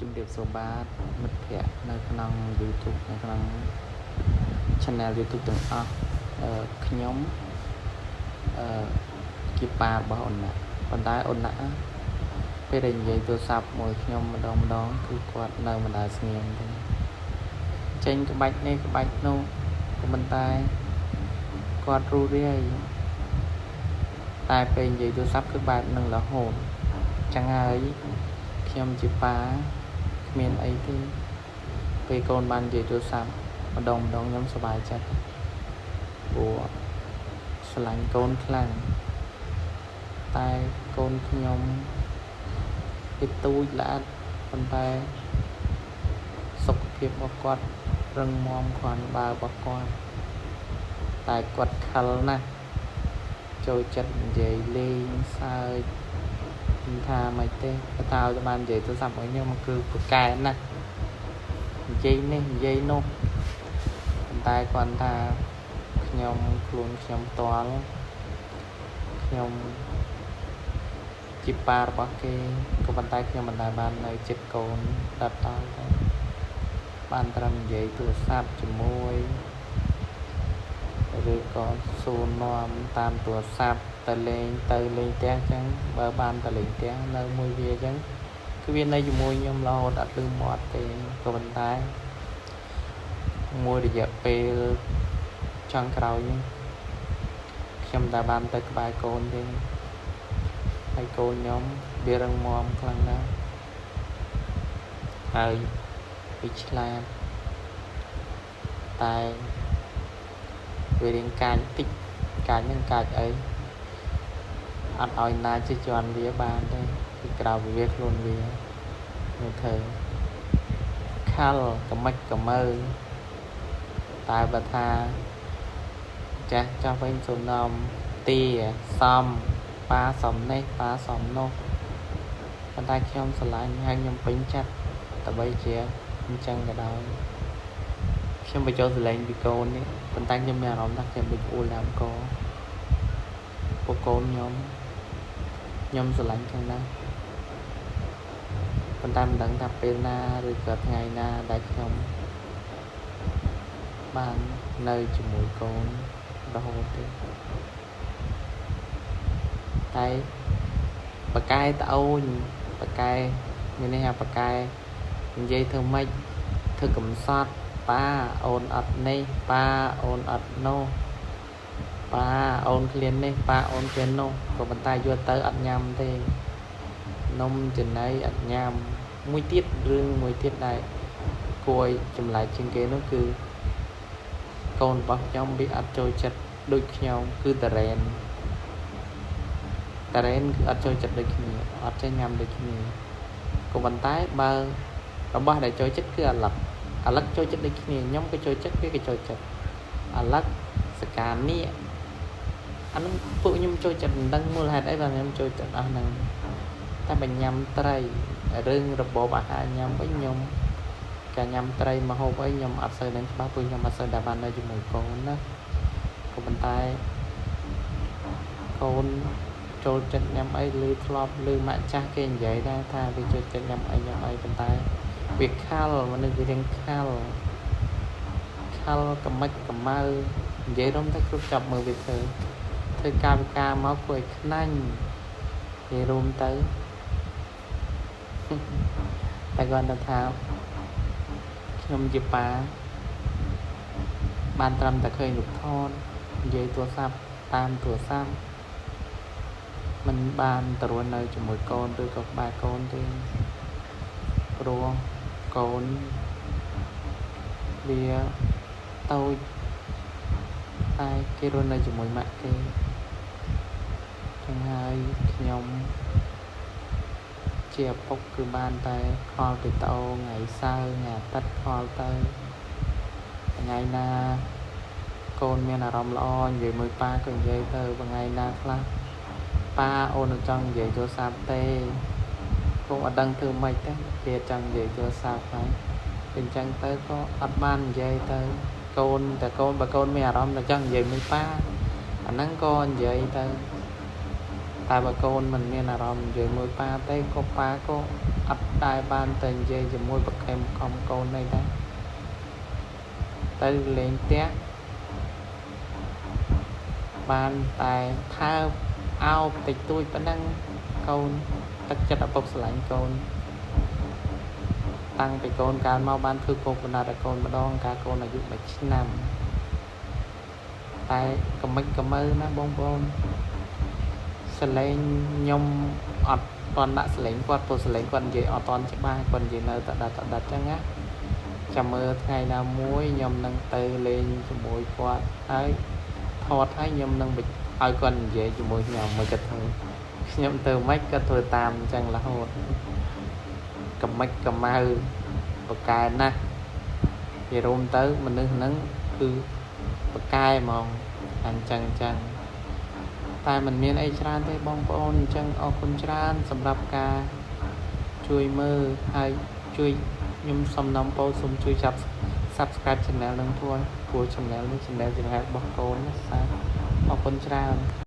ជំរាបសួរបាទមិត្តភ័ក្តិនៅក្នុង YouTube នៅក្នុង Channel YouTube ទាំងអស់ខ្ញុំជាប៉ារបស់អូនណាប៉ុន្តែអូនណាពេលដែលនិយាយទូរស័ព្ទមួយខ្ញុំម្ដងគឺគាត់នៅមិនដែលស្ងៀមទេចេញក្បាច់នេះក្បាច់នោះក៏ប៉ុន្តែគាត់រួសរាយតែពេលនិយាយទូរស័ព្ទគឺបែបនឹងរហូតចឹងហើយខ្ញុំជាប៉ាគ្មានអីទេពេលកូនបាននិយាយទូរស័ព្ទម្ដងខ្ញុំសប្បាយចិត្តព្រោះស្រឡាញ់កូនខ្លាំងតែកូនខ្ញុំវាទូចល្អិតប៉ុន្តែសុខភាពរបស់គាត់រឹងមាំគ្រាន់បើរបស់គាត់តែគាត់ខលណាស់ចូលចិត្តនិយាយលេងសើចថាមិនទេថាឲ្យបាននិយាយទូរស័ព្ទឲ្យខ្ញុំគឺប្រកែណាស់និយាយនេះនិយាយនោះប៉ុន្តែគាត់ថាខ្ញុំខ្លួនខ្ញុំផ្ទាល់ខ្ញុំជាប៉ារបស់គេក៏ប៉ុន្តែខ្ញុំមិនដែលបាននៅចិត្តកូនដដល់ទេបានត្រឹមនិយាយទូរស័ព្ទជាមួយឬក៏សួរនាំតាមទូរស័ព្ទទៅលេងផ្ទះចឹងបើបានទៅលេងផ្ទះនៅមួយវាចឹងគឺវានៅជាមួយខ្ញុំរហូតអត់លឺមាត់ទេក៏ប៉ុន្តែមួយរយៈពេលចុងក្រោយនេះខ្ញុំតែបានទៅក្បែរកូនទេហើយកូនខ្ញុំវារឹងមាំខ្លាំងណាស់ហើយវាឆ្លាតតែវារៀងកាចតិចកាចហ្នឹងកាចអីអត់ឲ្យណាជិះជាន់វាបានទេគឺក្រៅពីវាខ្លួនវាមើលធ្វើខលកមិចកមើតែបើថាចាស់ចាស់វិញសំណំទាសំប៉ាសំនេះប៉ាសំនោះប៉ុន្តែខ្ញុំស្រឡាញ់ហើយខ្ញុំពេញចិត្តតែបីជាអញ្ចឹងក៏ដោយខ្ញុំបញ្ចូលសលេងពីកូននេះប៉ុន្តែខ្ញុំមានអារម្មណ៍ថាខ្ញុំដូចអ៊ូលដើមកពួកកូនខ្ញុំស្រឡាញ់ខ្លាំងណាស់ប៉ុន្តែមិនដឹងថាពេលណាឬក៏ថ្ងៃណាដែលខ្ញុំបាននៅជាមួយកូនរហូតទេតែបកែត្អូនបកែមានន័យថាបកែនិយាយធ្វើម៉េចធ្វើកំសត់ប៉ាអូនអត់នេះប៉ាអូនអត់នោះប៉ាអូនឃ្លាននេះប៉ាអូនឃ្លាននោះក៏ប៉ុន្តែយកទៅអត់ញ៉ាំទេនំចំណីអត់ញ៉ាំមួយទៀតរឿងមួយទៀតដែលគួរឲ្យចម្លែកជាងគេនោះគឺកូនរបស់ខ្ញុំវាអត់ចូលចិត្តដូចខ្ញុំគឺតារ៉េនគឺអត់ចូលចិត្តដូចគ្នាអត់ចេះញ៉ាំដូចគ្នាក៏ប៉ុន្តែបើរបស់ដែលចូលចិត្តគឺអាឡឹកចូលចិត្តដូចគ្នាខ្ញុំក៏ចូលចិត្តវាក៏ចូលចិត្តអាឡឹកសកានេះអានឹងពួកខ្ញុំចូលចិត្តមិនដឹងមូលហេតុអីបាទខ្ញុំចូលចិត្តអស់ហ្នឹងតែបើញ៉ាំត្រីរឿងរបបអាហារញ៉ាំវិញខ្ញុំការញ៉ាំត្រីម្ហូបអីខ្ញុំអត់សូវនឹងច្បាស់ព្រោះខ្ញុំអត់សូវដែលបាននៅជាមួយកូនណាក៏ប៉ុន្តែកូនចូលចិត្តញ៉ាំអីឮធ្លាប់ឮម៉ាក់ចាស់គេនិយាយដែរថាវាចូលចិត្តញ៉ាំអីប៉ុន្តែវាខាល់មនុស្សវារៀងខាល់កមិចកម៉ៅនិយាយរំតែគ្រប់ចាប់មើលវាធ្វើការវិការមកគួរឲ្យខ្នាញ់និយាយរួមទៅតែគាត់ថាខ្ញុំជាប៉ាបានត្រឹមតែឃើញរូបថតនិយាយទូរស័ព្ទតាមទូរស័ព្ទមិនបានទៅរស់នៅជាមួយកូនឬក៏ក្បែរកូនទេព្រោះកូនវាតូចតែគេរស់នៅជាមួយម៉ាក់គេចឹងហើយខ្ញុំជាឪពុកគឺបានតែខលទៅតោថ្ងៃសៅរ៍ថ្ងៃអាទិត្យខលទៅថ្ងៃណាកូនមានអារម្មណ៍ល្អនិយាយមួយប៉ាក៏និយាយទៅថ្ងៃណាខ្លះប៉ាអូនចង់និយាយទូរស័ព្ទទេខ្ញុំអត់ដឹងធ្វើម៉េចទេគេចង់និយាយទូរស័ព្ទហើយអញ្ចឹងទៅក៏អត់បាននិយាយទៅកូនបើកូនមានអារម្មណ៍ថាចង់និយាយមួយប៉ាអាហ្នឹងក៏និយាយទៅ តែបើកូនមិនមានអារម្មណ៍និយាយមួយប៉ាទេក៏ប៉ាក៏អត់ដែរបានទៅនិយាយជាមួយប្រខែមខំកូននេះដែរទៅលេងផ្ទះបានតែថើបអោបតិចតួចប៉ុណ្ណឹងកូនទឹកចិត្តឪពុកស្រឡាញ់កូនតាំងពីកូនកើតមកបានធ្វើពុកបណ្ដាតឲ្យកូនម្ដងកាលកូនអាយុ1ឆ្នាំតែកំមិចកំមើណាបងប្អូនសលេងខ្ញុំអត់ទាន់ដាក់សលេងគាត់ព្រោះសលេងគាត់និយាយអត់ទាន់ច្បាស់គាត់និយាយនៅតដាច់ចឹងណាចាំមើលថ្ងៃណាមួយខ្ញុំនឹងទៅលេងជាមួយគាត់ហើយថតឲ្យខ្ញុំនឹងឲ្យគាត់និយាយជាមួយខ្ញុំមកគាត់ធ្វើខ្ញុំទៅមិនគាត់ធ្វើតាមអញ្ចឹងរហូតកំមិចកំម៉ៅបកែណាស់ពីរួមទៅមនុស្សហ្នឹងគឺបកែហ្មងអញ្ចឹងតែมันមានអីច្រើនទេបងប្អូនអញ្ចឹងអរគុណច្រើនសម្រាប់ការជួយមើលហើយជួយខ្ញុំសុំនាំពោសូមជួយចាប់ Subscribe Channel នឹងព្រោះ Channel នេះ Channel របស់កូនណាសាអរគុណច្រើន